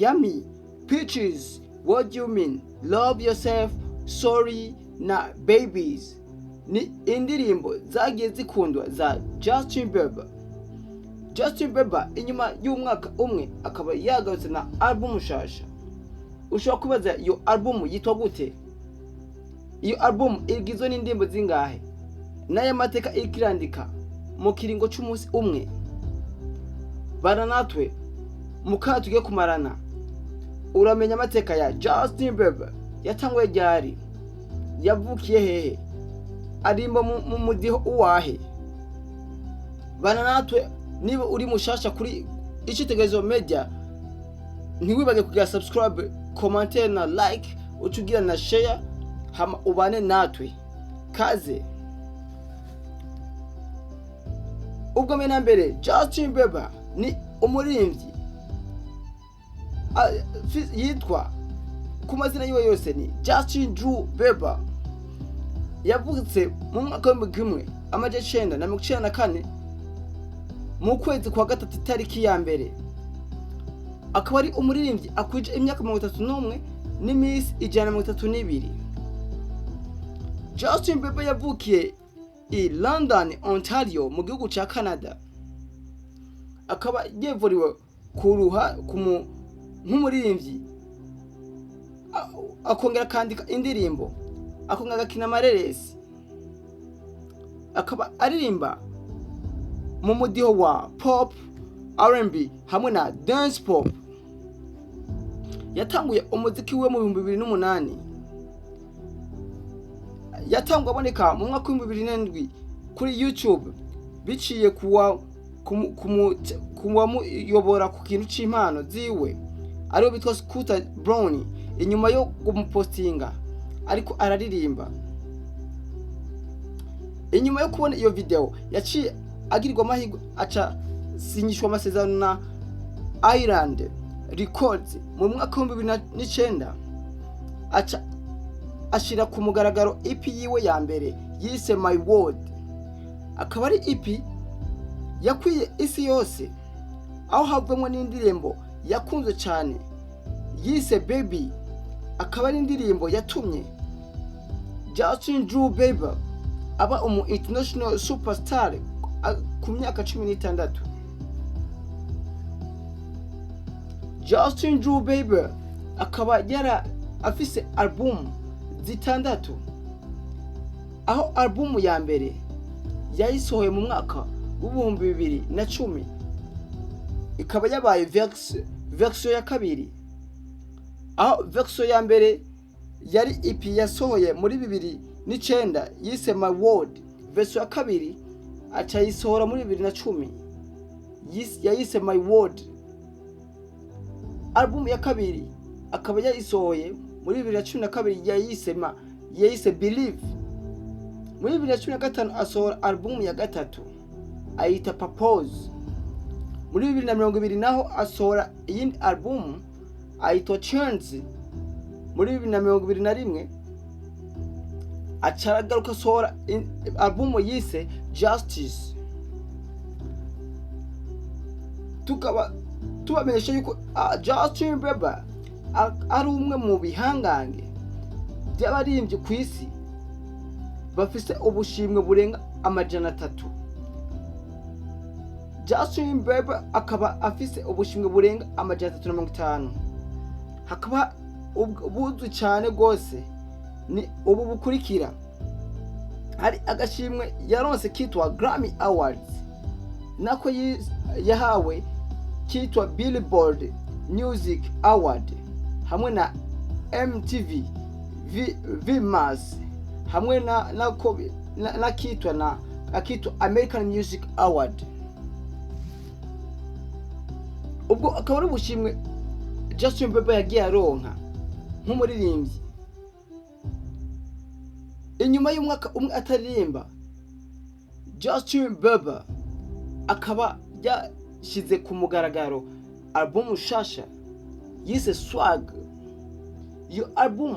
Yummy, Peaches, What Do You Mean, Love Yourself, Sorry na Babies ni indirimbo zagiye zikundwa za Justin Bieber. Justin Bieber inyuma y'umwaka umwe akaba yagarutse na album nshasha. Ushobora kubaza iyo album yitwa gute? Iyo album igizwe n'indirimbo zingahe? N'aya mateka ikirandika mu kiringo cy'umunsi umwe. Bana natwe mukatuge kumarana. Uramenya amateka ya Justin Bieber yatanguye ryari? Yavukiye hehe? Arimba mu mudiho uwahe? Bana natwe niba uri mushasha kuri Icyitegererezo Media, ntiwibage kugira subscribe, commentaire na like, utugira na share, hama ubane natwe. Kaze. Ubwo mena mbere, Justin Bieber ni umuririmbyi yitwa ku mazina yiwe yose ni Justin Drew Bieber. Yavutse mu mwaka w'1994 mu kwezi kwa gatatu tariki ya mbere. Akaba ari umuririmbyi akwije imyaka 31 n'iminsi 132. Justin Bieber yavukiye i London, Ontario mu gihugu cya Canada. Akaba yevuriwe kuruha nk'umuririmbyi, akongera kandika indirimbo, akongera agakina amareresi. Akaba aririmba mu mudiho wa pop, R&B hamwe na dance pop. Yatanguye umuziki we mu 2008. Yatangwa aboneka mu mwaka wa 2007 kuri YouTube biciye kumuyobora ku kintu cy'impano ziwe ariyo bitwa Scooter Brown. Inyuma yo kumupostinga ariko araririmba, inyuma yo kubona iyo video yaciye agirirwa amahirwe aca sinyishwa amasezerano na Island Records mu mwaka wa 2009. Aca ashira ku mugaragaro EP yiwe ya mbere yise My World. Akaba ari EP yakwiye isi yose, aho havumwe n'indirimbo yakunze cyane yise Baby. Akaba ari indirimbo yatumye Justin Drew Bieber aba international superstar ku myaka 16. Justin Drew Bieber akaba yara afise album zitandatu, aho album ya mbere yayisohoye mu mwaka w'2010 ikaba yabaye version ya kabiri, aho version ya mbere yari EP yasohoye muri 2009 yise My World. Version ya kabiri aca yisohora muri 2010 yayise My World. Album ya kabiri akaba yayisohoye muri 2012 yayise Believe. Muri 2015 asohora album ya gatatu ayita Purpose. Muri 2020 naho asohora iyindi album ayitwa Chance. Muri 2021 acaragaruka asohora album yise Justice. Tukaba tubamenyesha yuko Justin Bieber ari umwe mu bihangange by'abaririmbyi ku isi bafise ubushimwe burenga 300. Justin Bieber akaba afise ubushimwe burenga 350. Hakaba ubuzwi cyane gose ni ubu bukurikira: hari agashimwe yaronse kitwa Grammy Awards, nako yahawe kitwa Billboard Music Award, hamwe na MTV VMAs, hamwe na kitwa American Music Award. Ubwo akaba ari ubushimwe Justin Bieber yagiye aronka nk'umuririmbyi. Inyuma y'umwaka umwe ataririmba, Justin Bieber akaba yashize ku mugaragaro album nshasha yise Swag. Iyo album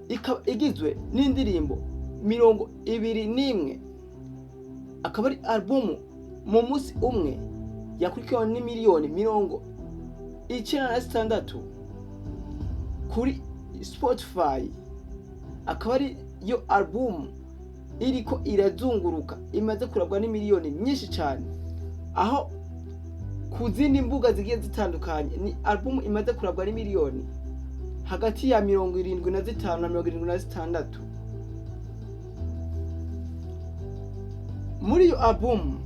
ikaba igizwe n'indirimbo 21. Akaba ari album mu munsi umwe yakurikiwe n'imiliyoni 1996 kuri Spotify, akaba ari yo album iriko irazunguruka imaze kurabwa n'imiliyoni nyinshi cyane, aho ku zindi mbuga zigiye zitandukanye ni album imaze kurabwa n'imiliyoni hagati ya 75 na 76. Muri iyo album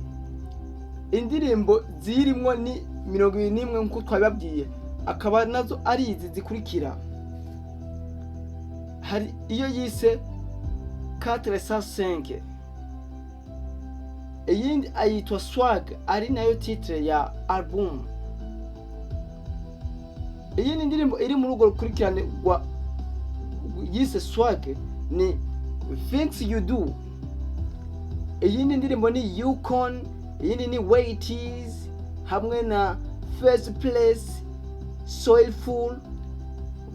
indirimbo zirimwo ni 21 nkuko twababwiye, akaba nazo ari izi zikurikira. Hari iyo yise 405, iyindi ayitwa Swag ari nayo titre ya album. Iyindi ndirimbo iri muri urwo rukurikirane rwa yise Swag ni Things You Do. Iyindi ndirimbo ni Yukon, iyindi ni Waities hamwe na First Place, Soulful,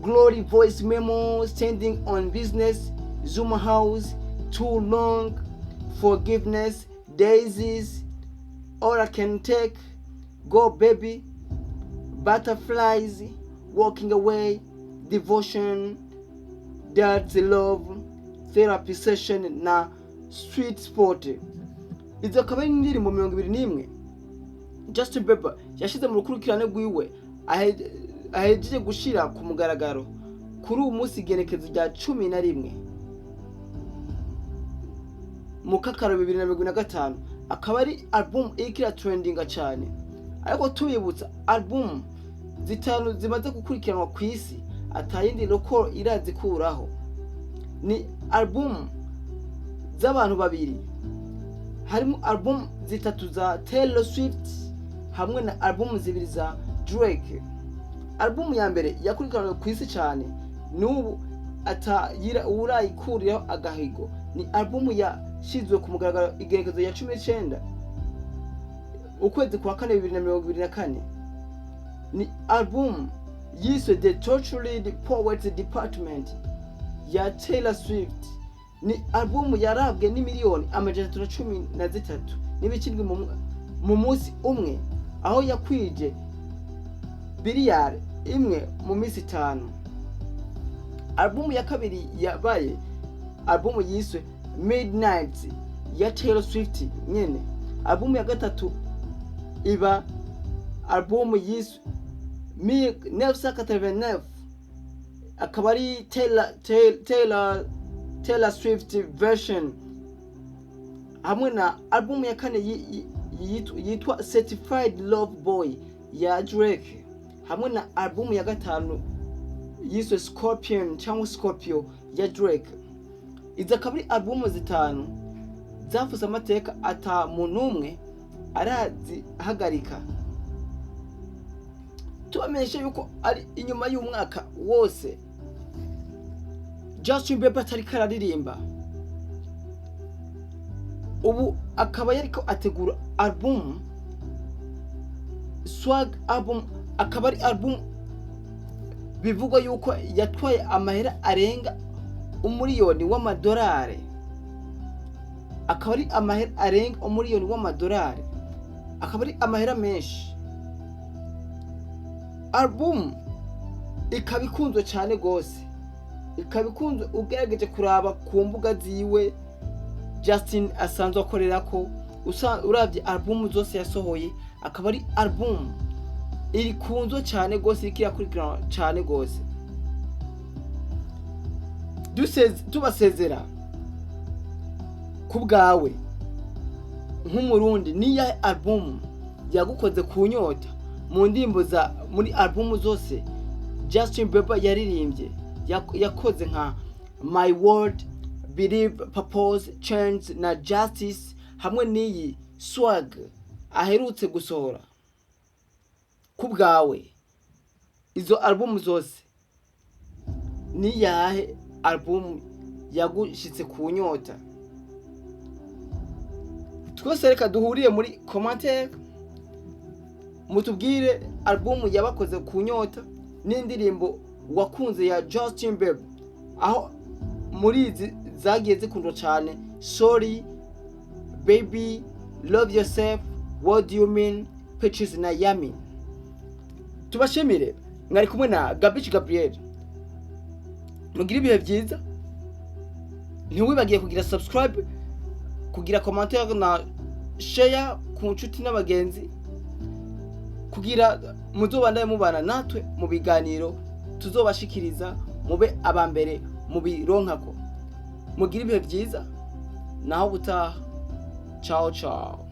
Glory Voice Memo, Standing on Business, Zuma House, Too Long, Forgiveness, Daisies, All I Can Take, Go Baby, Butterflies, Walking Away, Devotion, That's Love, Therapy Session na Sweet Spot. Izo akaba ari indirimbo 21 Justin Bieber yashize mu rukurikirane rwiwe ahejeje gushira ku mugaragaro kuri uyu munsi igenekezo rya 11 mu kakaro 2025. Akaba ari album ikira trendinga cyane, ariko tuyibutsa album zitanu zimaze gukurikiranwa ku isi atayindi roko irazikuraho. Ni album z'abantu babiri, harimo album zitatu za Taylor Swift hamwe na album zibiri za Drake. Album ya mbere yakurikiranwe ku isi cyane n'ubu atayira urayikuriyeho agahigo ni album yashizwe ku mugaragaro igerekezo ya 19 ukwezi kwa 4 2024. Ni album yiswe The Tortured Poets Department ya Taylor Swift. Ni album yarabwe n'imiliyoni 313 n'ibikindwi mu munsi umwe, aho yakwije biliyari imwe mu minsi 5. Album ya kabiri yabaye album yiswe Midnight ya Taylor Swift nyene. Album ya gatatu iba album yiswe 1989, akaba ari Taylor Swift version, hamwe na album ya kane yitwa Certified Love Boy ya Drake, hamwe na album ya gatanu yiswe Scorpion cyangwa Scorpio ya Drake. Izo akaba ari album zitanu zafuze amateka ata muntu umwe arazihagarika. Tubamenyesha yuko ari inyuma y'umwaka wose Justin Bieber atari kararirimba, ubu akaba yariko ategura album Swag album. Akaba ari album bivugwa yuko yatwaye amahera arenga umuriyoni w'amadolari. Akaba ari amahera arenga umuriyoni w'amadolari, akaba ari amahera menshi. Album ikaba ikunzwe cyane gose, ikaba ikunzwe ugerageje kuraba ku mbuga ziwe Justin asanzwe akorerako. Uravye album zose yasohoye, akaba ari album iri kunzwe cyane gose, ikirakurikirana cyane gose. Tubasezera ku bwawe nk'umurundi, niya album yagukoze kunyota mu ndimbo za muri album zose Justin Bieber yaririmbye yakoze nka My World, Believe, Purpose, Change na Justice, hamwe n'iyi Swag aherutse gusohora? Ku bwawe izo album zose ni yahe album yagushitse kunyota? Twese reka duhuriye muri commentaire mutubwire album yabakoze kunyota n'indirimbo wakunze ya Justin Bieber, aho muri izi zagiye zikundwa cyane Sorry, Baby, Love Yourself, What Do You Mean, Pictures na Yummy. tubashimire mwari kumwe na Gabici Gabriel. Mugire ibihe byiza, ntiwibagiye kugira subscribe, kugira commentaire na share ku nshuti n'abagenzi, kugira muzobandaye mubana natwe mu biganiro tuzobashikiriza, mube abambere mu bironkako. Mugire ibihe byiza, naho gutaha. Ciao ciao.